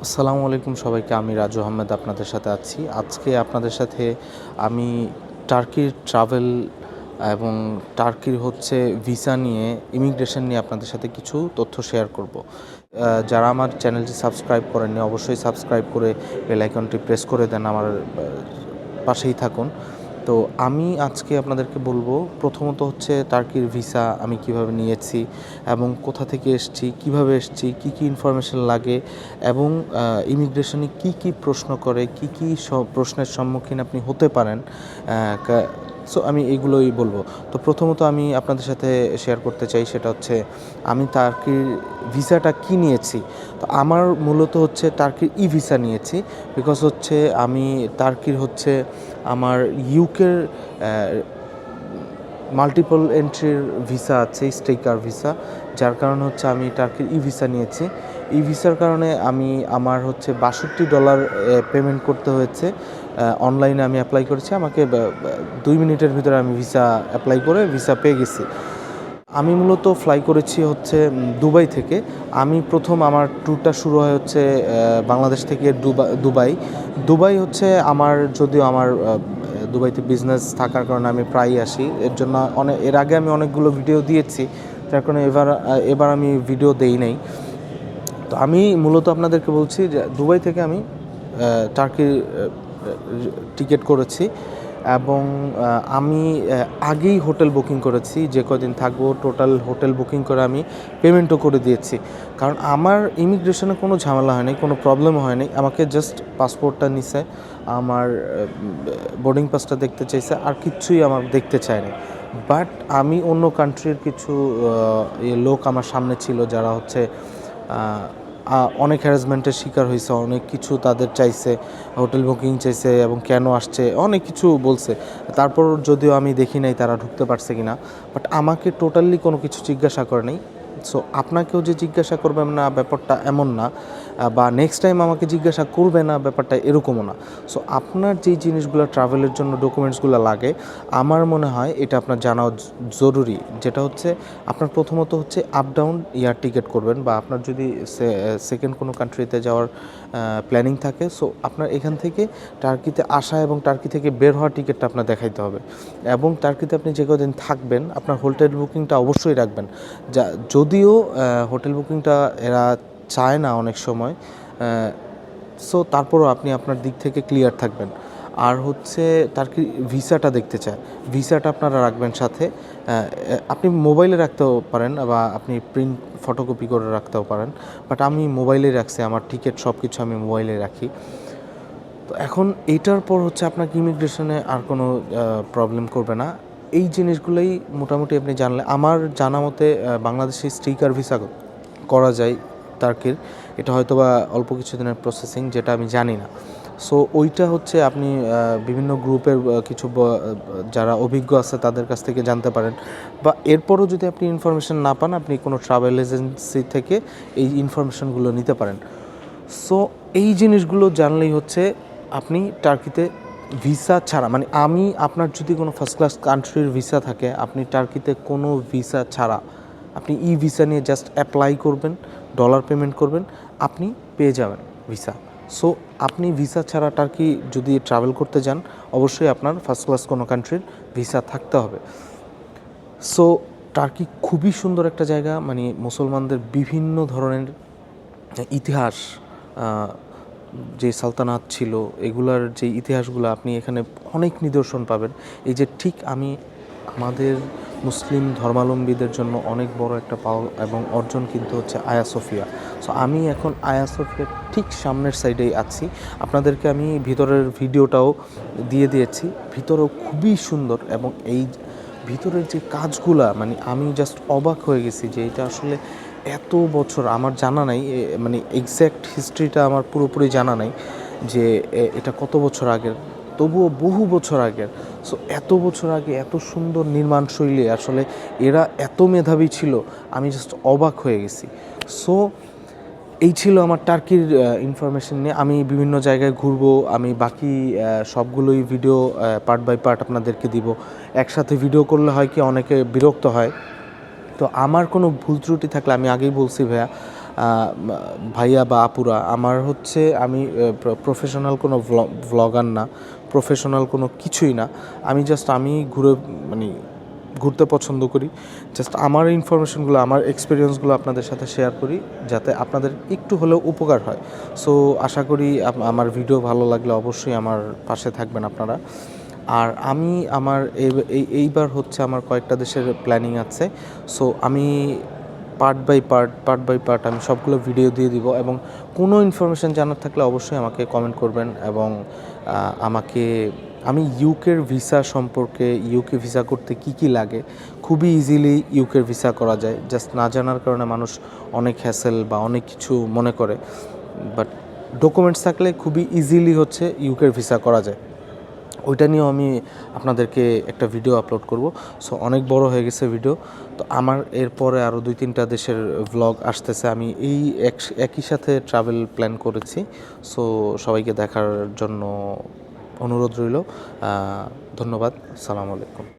আসসালামু আলাইকুম সবাইকে। আমি রাজু আহমেদ আপনাদের সাথে আছি। আজকে আপনাদের সাথে আমি টার্কির ট্রাভেল এবং টার্কির ভিসা নিয়ে, ইমিগ্রেশন নিয়ে আপনাদের সাথে কিছু তথ্য শেয়ার করব। যারা আমার চ্যানেলটি সাবস্ক্রাইব করেননি অবশ্যই সাবস্ক্রাইব করে বেল আইকনটি প্রেস করে দেন, আমার পাশেই থাকুন। তো আমি আজকে আপনাদেরকে বলবো, প্রথমত টার্কির ভিসা আমি কিভাবে নিয়েছি এবং কোথা থেকে এসেছি, কিভাবে এসেছি, কী কী ইনফরমেশন লাগে এবং ইমিগ্রেশনে কি কি প্রশ্ন করে, কি কি প্রশ্নের সম্মুখীন আপনি হতে পারেন। সো আমি এগুলোই বলবো। তো প্রথমত আমি আপনাদের সাথে শেয়ার করতে চাই, সেটা আমি টার্কির ভিসাটা কি নিয়েছি। তো আমার মূলত টার্কির ভিসা নিয়েছি। বিকজ আমি টার্কির আমার ইউকের মাল্টিপল এন্ট্রির ভিসা আছে, স্টেকার ভিসা, যার কারণে আমি টার্কির ভিসা নিয়েছি। ভিসার কারণে আমি আমার $62 পেমেন্ট করতে হয়েছে। অনলাইনে আমি অ্যাপ্লাই করেছি, আমাকে 2 মিনিটের ভিতরে আমি ভিসা অ্যাপ্লাই করে ভিসা পেয়ে গেছি। আমি মূলত ফ্লাই করেছি দুবাই থেকে। আমি প্রথম আমার ট্যুরটা শুরু হয় বাংলাদেশ থেকে দুবাই। দুবাই আমার, যদিও আমার দুবাইতে বিজনেস থাকার কারণে আমি প্রায়ই আসি, এর আগে আমি অনেকগুলো ভিডিও দিয়েছি, যার কারণে এবার আমি ভিডিও দেই নাই। তো আমি মূলত আপনাদেরকে বলছি যে দুবাই থেকে আমি টার্কির টিকিট করেছি এবং আমি আগেই হোটেল বুকিং করেছি, যে কদিন থাকবো টোটাল হোটেল বুকিং করে আমি পেমেন্টও করে দিয়েছি। কারণ আমার ইমিগ্রেশনে কোনো ঝামেলা হয়নি, কোনো প্রবলেমও হয়নি। আমাকে জাস্ট পাসপোর্টটা নিছে, আমার বোর্ডিং পাসটা দেখতে চাইছে, আর কিচ্ছুই আমার দেখতে চায়নি। বাট আমি অন্য কান্ট্রির কিছু লোক আমার সামনে ছিল, যারা অনেক হ্যারাসমেন্টের শিকার হয়েছে, অনেক কিছু তাদের চাইছে, হোটেল বুকিং চাইছে এবং কেন আসছে, অনেক কিছু বলছে। তারপর যদিও আমি দেখি নাই তারা ঢুকতে পারছে কিনা, বাট আমাকে টোটালি কোনো কিছু জিজ্ঞাসা করে নাই। সো আপনাকেও যে জিজ্ঞাসা করবেন না ব্যাপারটা এমন না, বা নেক্সট টাইম আমাকে জিজ্ঞাসা করবে না ব্যাপারটা এরকমও না। সো আপনার যেই জিনিসগুলো ট্রাভেলের জন্য ডকুমেন্টসগুলো লাগে, আমার মনে হয় এটা আপনার জানা জরুরি। যেটা আপনার প্রথমত আপ ডাউন এয়ার টিকিট করবেন, বা আপনার যদি সেকেন্ড কোনো কান্ট্রিতে যাওয়ার প্ল্যানিং থাকে, সো আপনার এখান থেকে টার্কিতে আসা এবং টার্কি থেকে বের হওয়ার টিকিটটা আপনার দেখাইতে হবে। এবং টার্কিতে আপনি যে কদিন থাকবেন আপনার হোটেল বুকিংটা অবশ্যই রাখবেন। যদিও হোটেল বুকিংটা এরা চায় না অনেক সময়, সো তারপরও আপনি আপনার দিক থেকে ক্লিয়ার থাকবেন। আর টার্কি ভিসাটা দেখতে চায়, ভিসাটা আপনারা রাখবেন সাথে। আপনি মোবাইলে রাখতেও পারেন বা আপনি প্রিন্ট ফটোকপি করে রাখতেও পারেন, বাট আমি মোবাইলে রাখছি, আমার টিকিট সব কিছু আমি মোবাইলে রাখি। তো এখন এইটার পর আপনাকে ইমিগ্রেশনে আর কোনো প্রবলেম করবে না। এই জিনিসগুলোই মোটামুটি আপনি জানলে, আমার জানা মতে বাংলাদেশি স্টিকার ভিসা করা যায় টার্কির। এটা হয়তো বা অল্প কিছুদিনের প্রসেসিং, যেটা আমি জানি না। সো ওইটা আপনি বিভিন্ন গ্রুপের কিছু যারা অভিজ্ঞ আছে তাদের কাছ থেকে জানতে পারেন, বা এরপরও যদি আপনি ইনফরমেশন না পান, আপনি কোনো ট্রাভেল এজেন্সি থেকে এই ইনফরমেশনগুলো নিতে পারেন। সো এই জিনিসগুলো জানলেই আপনি টার্কিতে ভিসা ছাড়া, মানে আপনার যদি কোনো ফার্স্ট ক্লাস কান্ট্রির ভিসা থাকে, আপনি টার্কিতে কোনো ভিসা ছাড়া আপনি ভিসা নিয়ে জাস্ট অ্যাপ্লাই করবেন, ডলার পেমেন্ট করবেন, আপনি পেয়ে যাবেন ভিসা। সো আপনি ভিসা ছাড়া টার্কি যদি ট্রাভেল করতে যান, অবশ্যই আপনার ফার্স্ট ক্লাস কোনো কান্ট্রির ভিসা থাকতে হবে। সো টার্কি খুবই সুন্দর একটা জায়গা, মানে মুসলমানদের বিভিন্ন ধরনের ইতিহাস, যে সালতানাত ছিল এগুলার যে ইতিহাসগুলো আপনি এখানে অনেক নিদর্শন পাবেন। এই যে ঠিক আমাদের মুসলিম ধর্মাবলম্বীদের জন্য অনেক বড় একটা পাওয়া এবং অর্জন কিন্তু আয়া সোফিয়া। সো আমি এখন আয়া সোফিয়ার ঠিক সামনের সাইডেই আছি। আপনাদেরকে আমি ভিতরের ভিডিওটাও দিয়ে দিয়েছি, ভিতরেও খুবই সুন্দর। এবং এই ভিতরের যে কাজগুলা, মানে আমি জাস্ট অবাক হয়ে গেছি যে এটা আসলে এত বছর, আমার জানা নাই, মানে এক্স্যাক্ট হিস্ট্রিটা আমার পুরোপুরি জানা নাই যে এটা কত বছর আগের, তবুও বহু বছর আগের। সো এত বছর আগে এত সুন্দর নির্মাণশৈলী, আসলে এরা এত মেধাবী ছিল, আমি জাস্ট অবাক হয়ে গেছি। সো এই ছিল আমার টার্কির ইনফরমেশন নিয়ে। আমি বিভিন্ন জায়গায় ঘুরবো, আমি বাকি সবগুলোই ভিডিও পার্ট বাই পার্ট আপনাদেরকে দিব। একসাথে ভিডিও করলে হয় কি, অনেকে বিরক্ত হয়। তো আমার কোনো ভুল ত্রুটি থাকলে, আমি আগেই বলছি ভাইয়া, ভাইয়া বা আপুরা, আমার হচ্ছে আমি প্রফেশনাল কোনো ভ্লগার না, প্রফেশনাল কোনো কিছুই না। আমি মানে ঘুরতে পছন্দ করি। জাস্ট আমার ইনফরমেশনগুলো, আমার এক্সপিরিয়েন্সগুলো আপনাদের সাথে শেয়ার করি, যাতে আপনাদের একটু হলেও উপকার হয়। সো আশা করি আমার ভিডিও ভালো লাগলে অবশ্যই আমার পাশে থাকবেন আপনারা। আর আমি আমার এইবার হচ্ছে আমার কয়েকটা দেশের প্ল্যানিং আছে। সো আমি পার্ট বাই পার্ট আমি সবগুলো ভিডিও দিয়ে দিব, এবং কোনো ইনফরমেশান জানার থাকলে অবশ্যই আমাকে কমেন্ট করবেন। এবং আমি ইউকের ভিসা সম্পর্কে, ইউকে ভিসা করতে কি কি লাগে, খুবই ইজিলি ইউকের ভিসা করা যায়। জাস্ট না জানার কারণে মানুষ অনেক হ্যাসেল বা অনেক কিছু মনে করে, বাট ডকুমেন্টস থাকলে খুবই ইজিলি হচ্ছে ইউকের ভিসা করা যায়। ওইটা নিয়েও আমি আপনাদেরকে একটা ভিডিও আপলোড করব। সো অনেক বড় হয়ে গেছে ভিডিও, তো আমার এরপরে আরও 2-3টা দেশের ভ্লগ আসতেছে। আমি একই সাথে ট্রাভেল প্ল্যান করেছি। সো সবাইকে দেখার জন্য অনুরোধ রইল। ধন্যবাদ। আসসালামু আলাইকুম।